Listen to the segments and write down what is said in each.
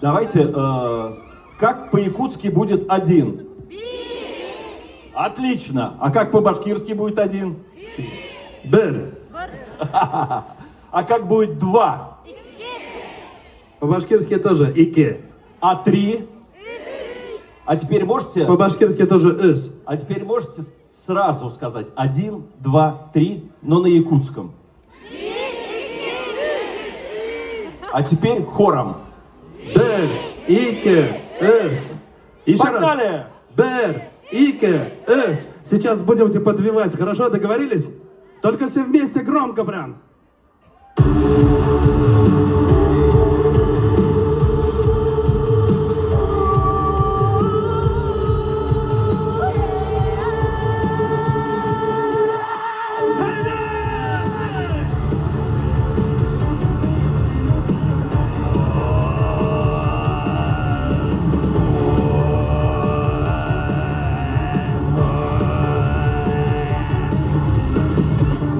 Давайте, как по-якутски будет один? Отлично. А как по-башкирски будет один? Бер. А как будет два? По-башкирски тоже ике. А три? А теперь можете... По-башкирски тоже ыс. А теперь можете сразу сказать 1, 2, 3, но на якутском. А теперь хором. Бер, ике, ыс. Еще раз. Погнали! Бер, ике, ыс. Сейчас будете подвивать, хорошо? Договорились? Только все вместе громко прям.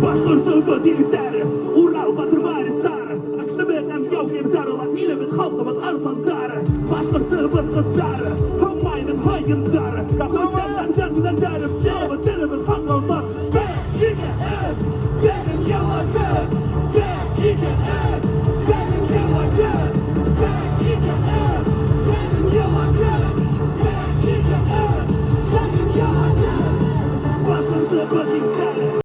Bashkirt'ı digitär, Ural batırvaristar Aksımıqam yavgirdarla, ilibit halkımız arpantar Bashkirt'ı bıtqıttar, Hımmayının hayırlar